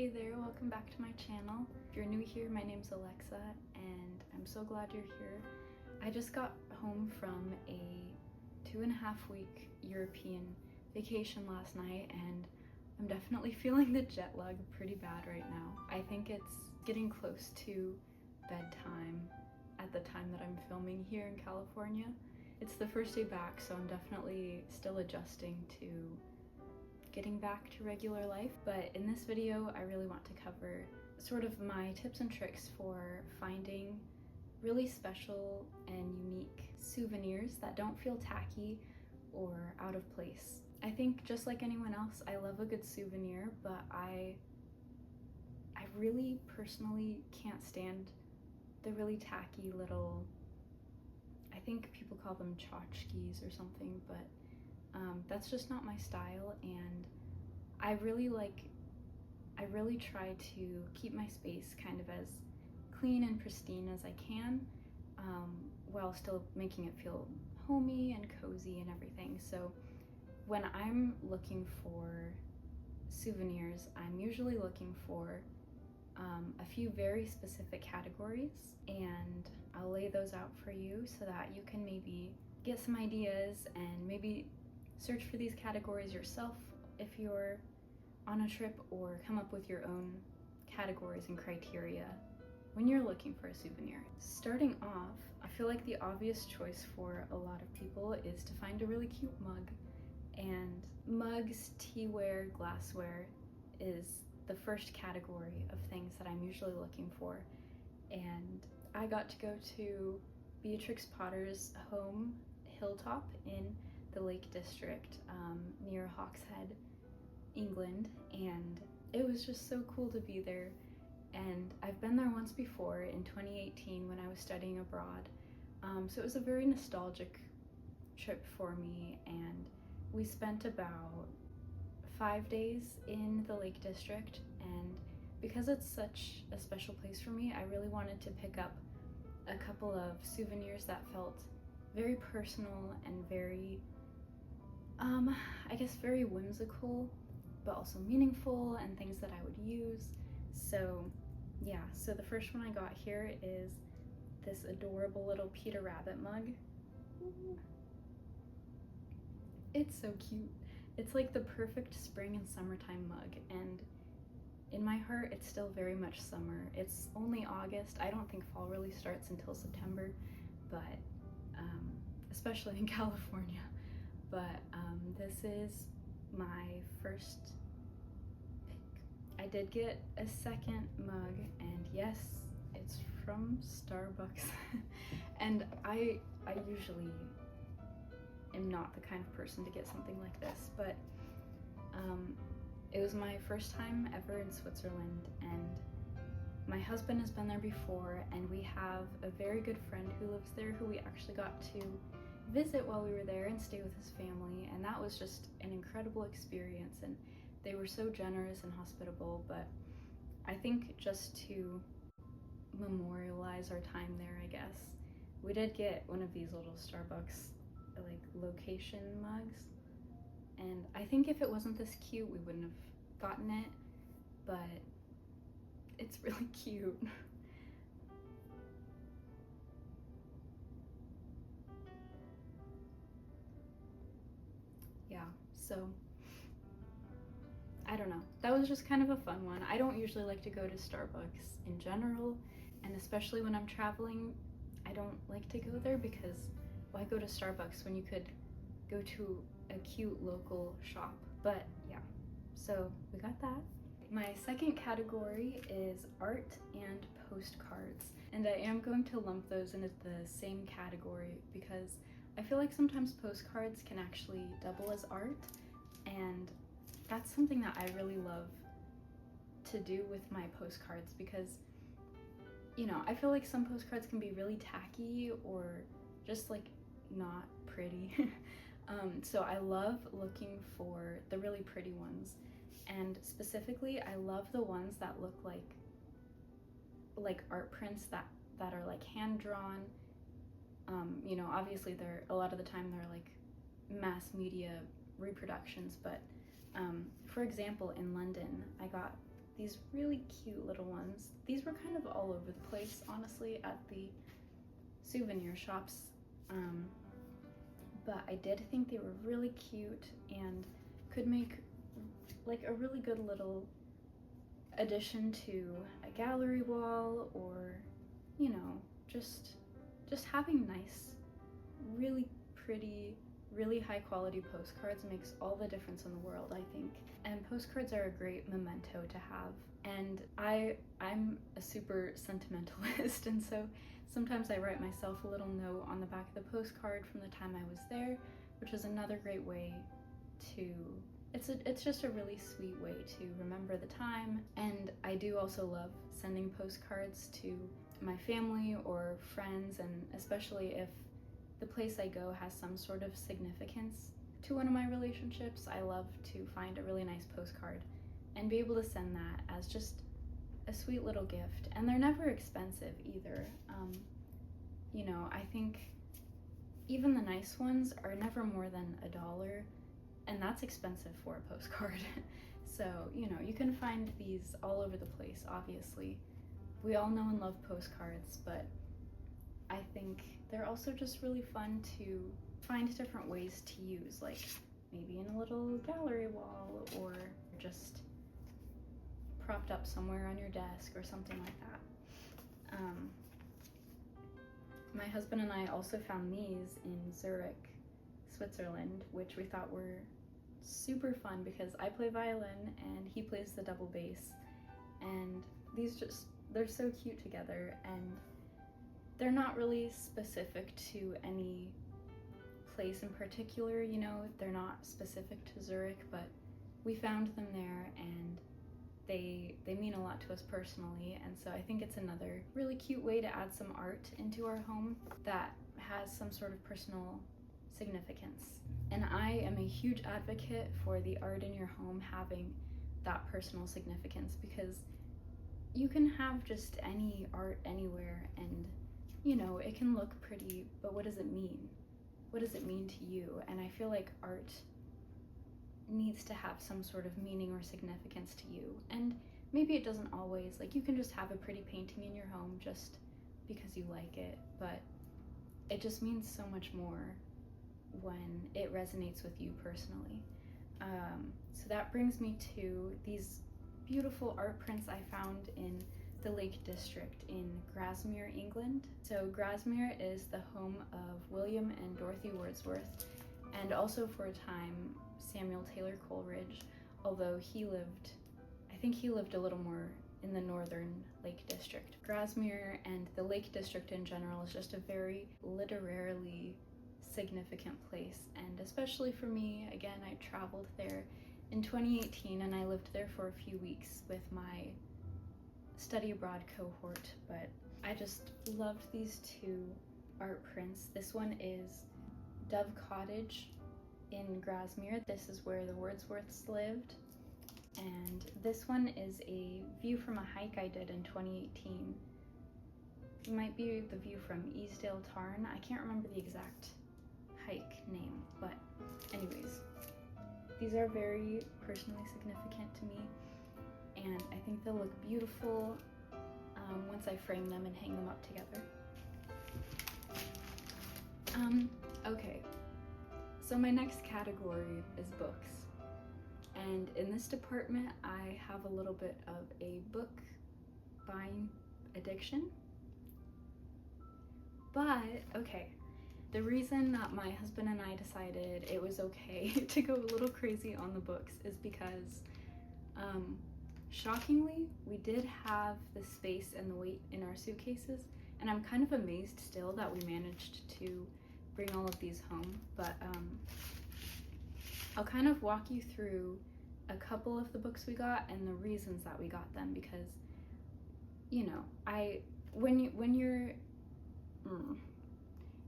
Hey there, welcome back to my channel. If you're new here, my name's Alexa and I'm so glad you're here. I just got home from a 2.5 week European vacation last night and I'm definitely feeling the jet lag pretty bad right now. I think it's getting close to bedtime at the time that I'm filming here in California. It's the first day back, so I'm definitely still adjusting to getting back to regular life. But in this video, I really want to cover sort of my tips and tricks for finding really special and unique souvenirs that don't feel tacky or out of place. I think just like anyone else, I love a good souvenir, but I really personally can't stand the really tacky little, I think people call them tchotchkes or something, but that's just not my style, and I really try to keep my space kind of as clean and pristine as I can, while still making it feel homey and cozy and everything. So when I'm looking for souvenirs, I'm usually looking for a few very specific categories, and I'll lay those out for you so that you can maybe get some ideas and maybe search for these categories yourself if you're on a trip, or come up with your own categories and criteria when you're looking for a souvenir. Starting off, I feel like the obvious choice for a lot of people is to find a really cute mug. And mugs, teaware, glassware is the first category of things that I'm usually looking for. And I got to go to Beatrix Potter's home, Hilltop, in the Lake District near Hawkshead, England, and it was just so cool to be there. And I've been there once before in 2018 when I was studying abroad, so it was a very nostalgic trip for me, and we spent about 5 days in the Lake District, and because it's such a special place for me, I really wanted to pick up a couple of souvenirs that felt very personal and very I guess very whimsical, but also meaningful, and things that I would use. So yeah, so the first one I got here is this adorable little Peter Rabbit mug. It's so cute. It's like the perfect spring and summertime mug, and in my heart, it's still very much summer. It's only August. I don't think fall really starts until September, but especially in California. But this is my first pick. I did get a second mug, and yes, it's from Starbucks. And I usually am not the kind of person to get something like this, but it was my first time ever in Switzerland, and my husband has been there before, and we have a very good friend who lives there who we actually got to visit while we were there and stay with his family, and that was just an incredible experience, and they were so generous and hospitable. But I think just to memorialize our time there, I guess, we did get one of these little Starbucks like location mugs, and I think if it wasn't this cute we wouldn't have gotten it, but it's really cute. Yeah, so I don't know. That was just kind of a fun one. I don't usually like to go to Starbucks in general, and especially when I'm traveling, I don't like to go there because why go to Starbucks when you could go to a cute local shop? But yeah, so we got that. My second category is art and postcards, and I am going to lump those into the same category because I feel like sometimes postcards can actually double as art, and that's something that I really love to do with my postcards because, you know, I feel like some postcards can be really tacky or just like not pretty. So I love looking for the really pretty ones, and specifically I love the ones that look like art prints that are like hand drawn. You know, obviously they're a lot of the time they're like mass media reproductions, but for example, in London I got these really cute little ones. These were kind of all over the place, honestly, at the souvenir shops, but I did think they were really cute and could make like a really good little addition to a gallery wall, or you know, just having nice, really pretty, really high quality postcards makes all the difference in the world, I think. And postcards are a great memento to have. And I'm a super sentimentalist, and so sometimes I write myself a little note on the back of the postcard from the time I was there, which is another great way to, it's just a really sweet way to remember the time. And I do also love sending postcards to my family or friends, and especially if the place I go has some sort of significance to one of my relationships, I love to find a really nice postcard and be able to send that as just a sweet little gift. And they're never expensive either. You know, I think even the nice ones are never more than $1, and that's expensive for a postcard. So, you know, you can find these all over the place, obviously. We all know and love postcards, but I think they're also just really fun to find different ways to use, like maybe in a little gallery wall or just propped up somewhere on your desk or something like that. My husband and I also found these in Zurich, Switzerland, which we thought were super fun because I play violin and he plays the double bass, and they're so cute together, and they're not really specific to any place in particular, you know, they're not specific to Zurich, but we found them there and they mean a lot to us personally, and so I think it's another really cute way to add some art into our home that has some sort of personal significance. And I am a huge advocate for the art in your home having that personal significance, because you can have just any art anywhere and, you know, it can look pretty, but what does it mean? What does it mean to you? And I feel like art needs to have some sort of meaning or significance to you. And maybe it doesn't always, like you can just have a pretty painting in your home just because you like it, but it just means so much more when it resonates with you personally. So that brings me to these beautiful art prints I found in the Lake District in Grasmere, England. So Grasmere is the home of William and Dorothy Wordsworth, and also for a time Samuel Taylor Coleridge, although I think he lived a little more in the northern Lake District. Grasmere and the Lake District in general is just a very literarily significant place, and especially for me, again, I traveled there in 2018 and I lived there for a few weeks with my study abroad cohort, but I just loved these two art prints. This one is Dove Cottage in Grasmere. This is where the Wordsworths lived. And this one is a view from a hike I did in 2018. It might be the view from Easdale Tarn. I can't remember the exact hike name, but anyways, these are very personally significant to me, and I think they'll look beautiful once I frame them and hang them up together. Okay, so my next category is books, and in this department I have a little bit of a book buying addiction. But okay, the reason that my husband and I decided it was okay to go a little crazy on the books is because shockingly, we did have the space and the weight in our suitcases, and I'm kind of amazed still that we managed to bring all of these home. But I'll kind of walk you through a couple of the books we got and the reasons that we got them, because, you know,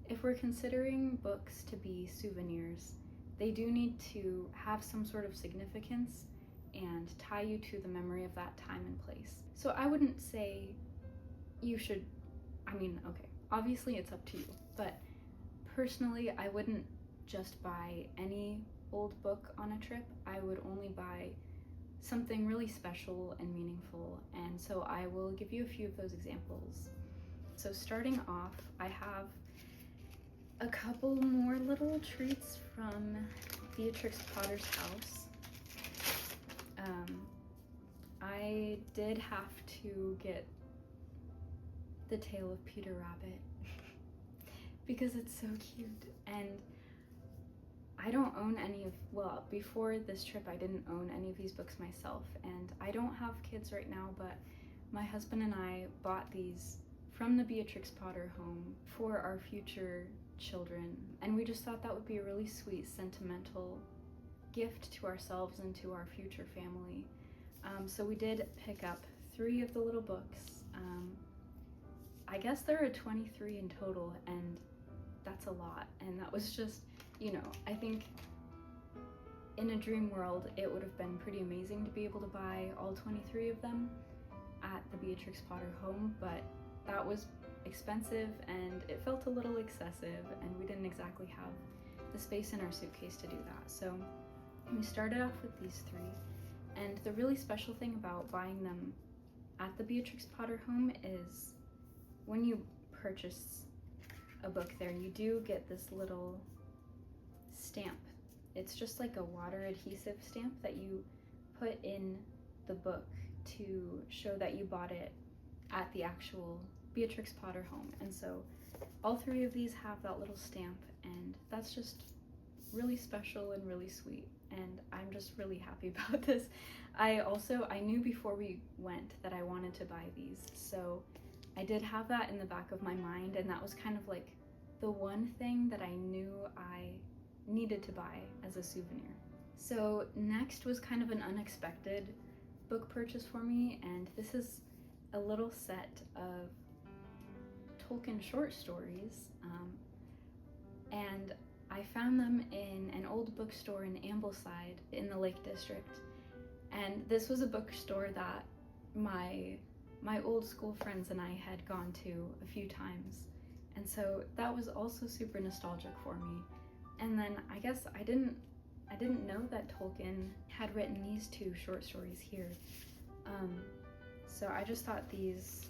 if we're considering books to be souvenirs, they do need to have some sort of significance and tie you to the memory of that time and place. So I wouldn't say you should, okay, obviously it's up to you, but personally I wouldn't just buy any old book on a trip. I would only buy something really special and meaningful, and so I will give you a few of those examples. So starting off, I have a couple more little treats from Beatrix Potter's house. I did have to get the Tale of Peter Rabbit because it's so cute, and I don't own any of, well, before this trip I didn't own any of these books myself, and I don't have kids right now, but my husband and I bought these from the Beatrix Potter home for our future children, and we just thought that would be a really sweet, sentimental gift to ourselves and to our future family. So we did pick up 3 of the little books. I guess there are 23 in total, and that's a lot, and that was just, I think in a dream world it would have been pretty amazing to be able to buy all 23 of them at the Beatrix Potter home, but that was expensive and it felt a little excessive, and we didn't exactly have the space in our suitcase to do that. So we started off with these 3, and the really special thing about buying them at the Beatrix Potter home is when you purchase a book there, you do get this little stamp. It's just like a water adhesive stamp that you put in the book to show that you bought it at the actual Beatrix Potter home. And so all 3 of these have that little stamp, and that's just really special and really sweet, and I'm just really happy about this. I knew before we went that I wanted to buy these, so I did have that in the back of my mind, and that was kind of like the one thing that I knew I needed to buy as a souvenir. So next was kind of an unexpected book purchase for me, and this is a little set of Tolkien short stories, and I found them in an old bookstore in Ambleside in the Lake District. And this was a bookstore that my old school friends and I had gone to a few times, and so that was also super nostalgic for me. And then I guess I didn't know that Tolkien had written these 2 short stories here, so I just thought these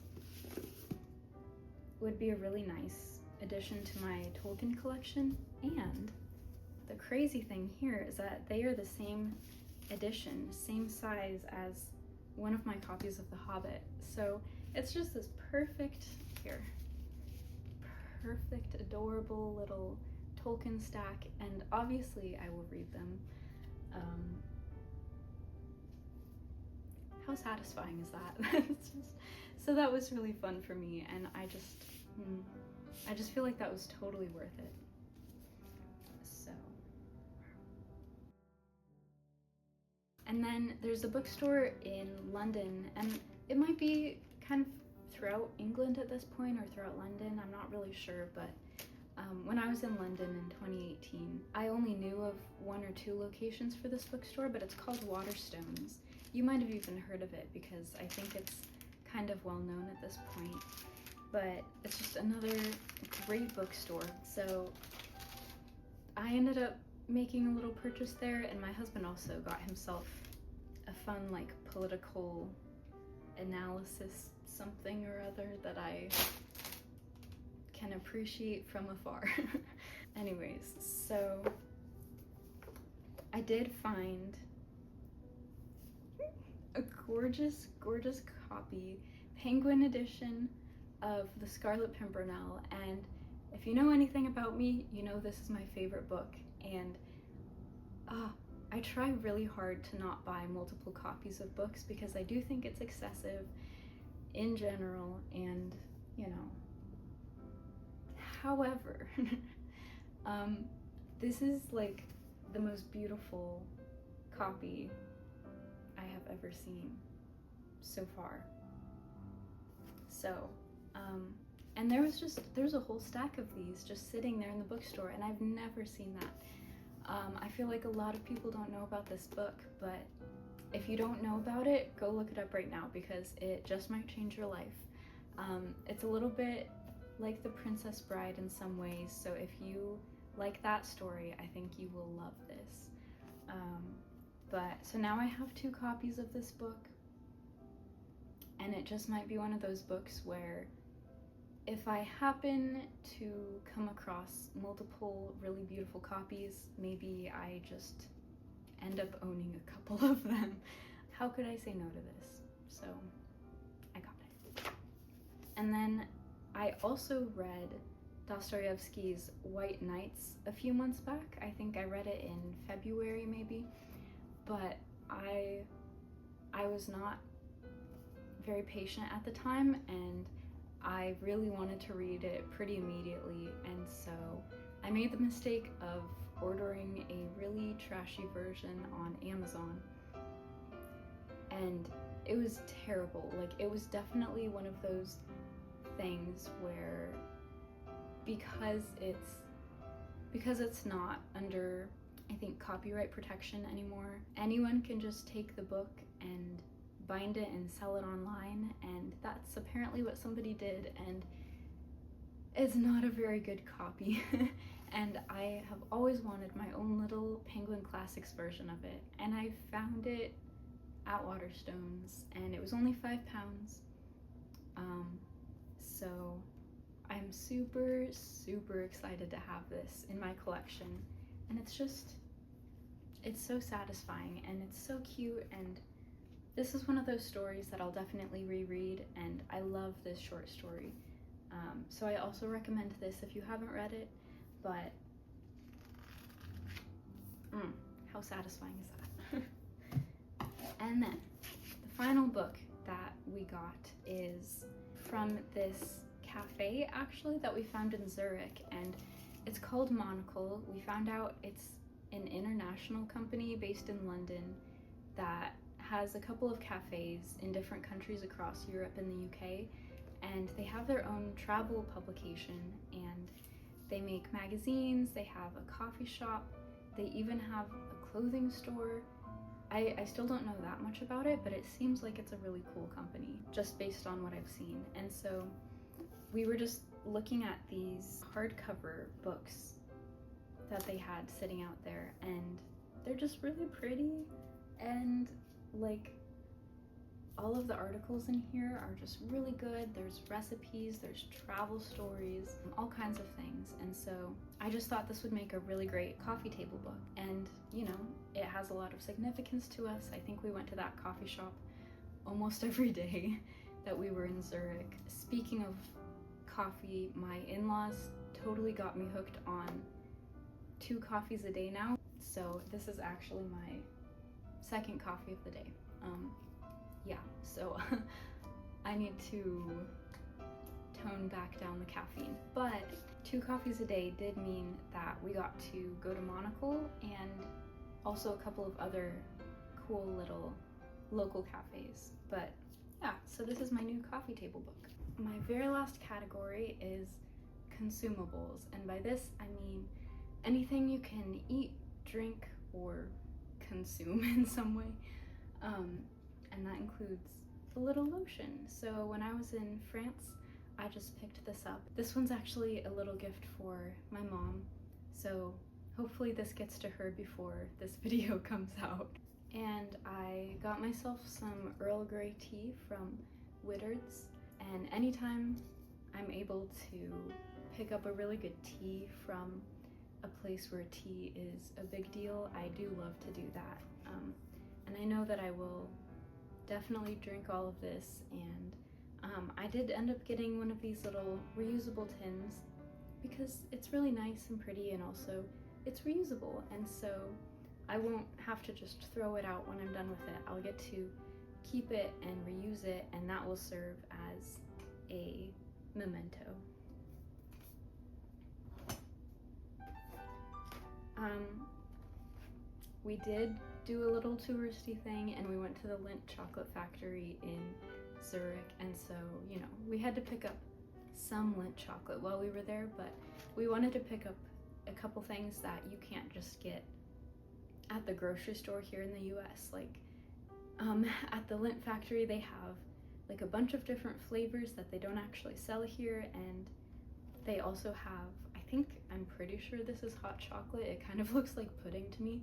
would be a really nice addition to my Tolkien collection. And the crazy thing here is that they are the same edition, same size as one of my copies of The Hobbit. So it's just this perfect, adorable little Tolkien stack, and obviously I will read them. How satisfying is that? So that was really fun for me, and I just feel like that was totally worth it. So, and then there's a bookstore in London, and it might be kind of throughout England at this point, or throughout London, I'm not really sure, but when I was in London in 2018, I only knew of 1 or 2 locations for this bookstore, but it's called Waterstones. You might have even heard of it because I think it's kind of well known at this point, but it's just another great bookstore. So I ended up making a little purchase there, and my husband also got himself a fun like political analysis something or other that I can appreciate from afar. Anyways, so I did find a gorgeous copy, Penguin edition of The Scarlet Pimpernel, and if you know anything about me, you know this is my favorite book, and I try really hard to not buy multiple copies of books because I do think it's excessive in general, and however, this is like the most beautiful copy I have ever seen so far. So, and there's a whole stack of these just sitting there in the bookstore, and I've never seen that. I feel like a lot of people don't know about this book, but if you don't know about it, go look it up right now because it just might change your life. It's a little bit like The Princess Bride in some ways, so if you like that story, I think you will love this. But so now I have 2 copies of this book, and it just might be one of those books where if I happen to come across multiple really beautiful copies, maybe I just end up owning a couple of them. How could I say no to this? So I got it. And then I also read Dostoevsky's White Nights a few months back. I think I read it in February maybe, but I was not very patient at the time, and I really wanted to read it pretty immediately, and so I made the mistake of ordering a really trashy version on Amazon, and it was terrible. Like, it was definitely one of those things where because it's not under, I think, copyright protection anymore, anyone can just take the book and bind it and sell it online, and that's apparently what somebody did, and it's not a very good copy. And I have always wanted my own little Penguin Classics version of it, and I found it at Waterstones, and it was only £5. So I'm super excited to have this in my collection, and it's so satisfying, and it's so cute, and this is one of those stories that I'll definitely reread, and I love this short story. So I also recommend this if you haven't read it, but how satisfying is that? And then the final book that we got is from this cafe actually that we found in Zurich, and it's called Monocle. We found out it's an international company based in London that has a couple of cafes in different countries across Europe and the UK, and they have their own travel publication, and they make magazines, they have a coffee shop, they even have a clothing store. I still don't know that much about it, but it seems like it's a really cool company just based on what I've seen. And so we were just looking at these hardcover books that they had sitting out there, and they're just really pretty, and like all of the articles in here are just really good. There's recipes, there's travel stories, all kinds of things. And so I just thought this would make a really great coffee table book. And you know, it has a lot of significance to us. I think we went to that coffee shop almost every day that we were in Zurich. Speaking of coffee, my in-laws totally got me hooked on 2 coffees a day now. So this is actually my second coffee of the day. Yeah, so I need to tone back down the caffeine. But 2 coffees a day did mean that we got to go to Monocle and also a couple of other cool little local cafes. But yeah, so this is my new coffee table book. My very last category is consumables, and by this I mean anything you can eat, drink, or consume in some way. And that includes a little lotion. So when I was in France, I just picked this up. This one's actually a little gift for my mom, so hopefully this gets to her before this video comes out. And I got myself some Earl Grey tea from Whittard's, and anytime I'm able to pick up a really good tea from a place where tea is a big deal, I do love to do that. And I know that I will definitely drink all of this, and I did end up getting one of these little reusable tins because it's really nice and pretty, and also it's reusable, and so I won't have to just throw it out when I'm done with it. I'll get to keep it and reuse it, and that will serve as a memento. We did do a little touristy thing, and we went to the Lindt chocolate factory in Zurich, and so, you know, we had to pick up some Lindt chocolate while we were there, but we wanted to pick up a couple things that you can't just get at the grocery store here in the US. Like, at the Lindt factory they have like a bunch of different flavors that they don't actually sell here, and they also have, I'm pretty sure this is hot chocolate. It kind of looks like pudding to me,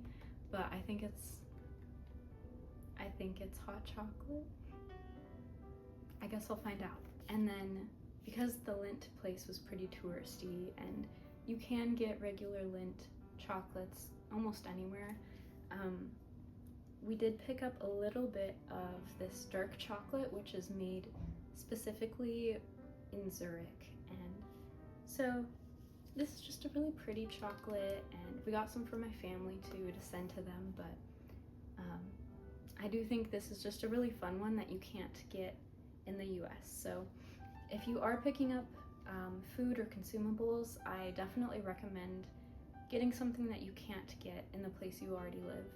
but I think it's I think it's hot chocolate. I guess I'll find out. And then because the Lindt place was pretty touristy and you can get regular Lindt chocolates almost anywhere, we did pick up a little bit of this dark chocolate, which is made specifically in Zurich. And so this is just a really pretty chocolate, and we got some for my family too to send to them, but I do think this is just a really fun one that you can't get in the US. So if you are picking up food or consumables, I definitely recommend getting something that you can't get in the place you already live,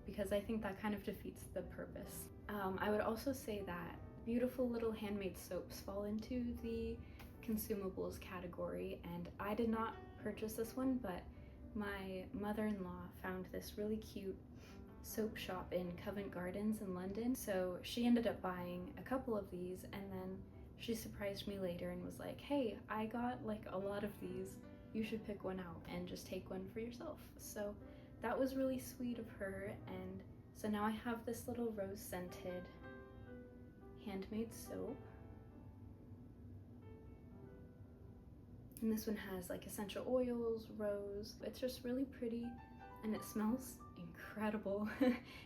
because I think that kind of defeats the purpose. I would also say that beautiful little handmade soaps fall into the consumables category, and I did not purchase this one, but my mother-in-law found this really cute soap shop in Covent Gardens in London, so she ended up buying a couple of these, and then she surprised me later and was like, hey, I got like a lot of these, you should pick one out and just take one for yourself. So that was really sweet of her, and so now I have this little rose scented handmade soap. And this one has like essential oils, rose. It's just really pretty and it smells incredible.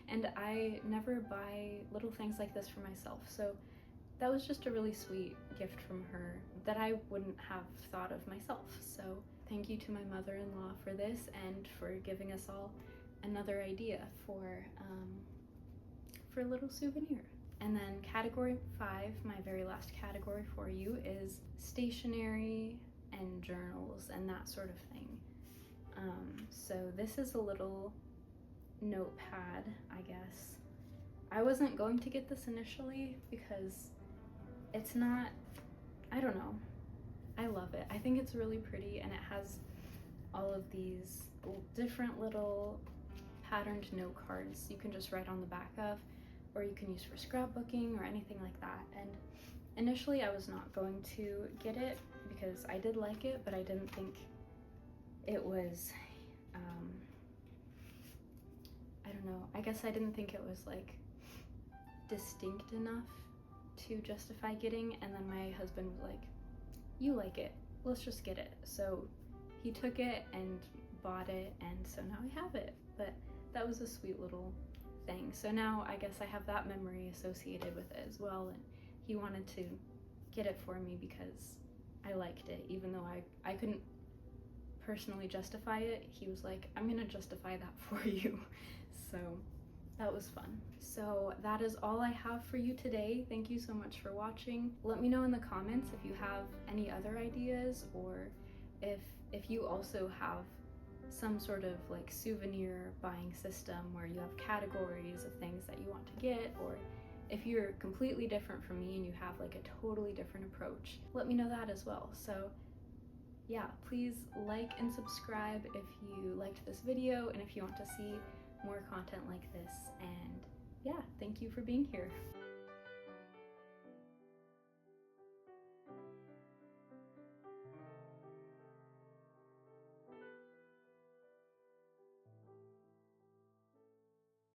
And I never buy little things like this for myself. So that was just a really sweet gift from her that I wouldn't have thought of myself. So thank you to my mother-in-law for this and for giving us all another idea for a little souvenir. And then category 5, my very last category for you, is stationery and journals and that sort of thing. So this is a little notepad, I guess. I wasn't going to get this initially because it's not, I don't know, I love it. I think it's really pretty, and it has all of these different little patterned note cards you can just write on the back of, or you can use for scrapbooking or anything like that. And initially I was not going to get it because I did like it, but I didn't think it was, I don't know, I guess I didn't think it was like distinct enough to justify getting. And then my husband was like, you like it, let's just get it. So he took it and bought it, and so now I have it. But that was a sweet little thing. So now I guess I have that memory associated with it as well, and he wanted to get it for me because I liked it. Even though I couldn't personally justify it, he was like, I'm gonna justify that for you. So that was fun. So that is all I have for you today. Thank you so much for watching. Let me know in the comments if you have any other ideas, or if you also have some sort of like souvenir buying system where you have categories of things that you want to get, or if you're completely different from me and you have like a totally different approach, let me know that as well. So yeah, please like and subscribe if you liked this video and if you want to see more content like this. And yeah, thank you for being here.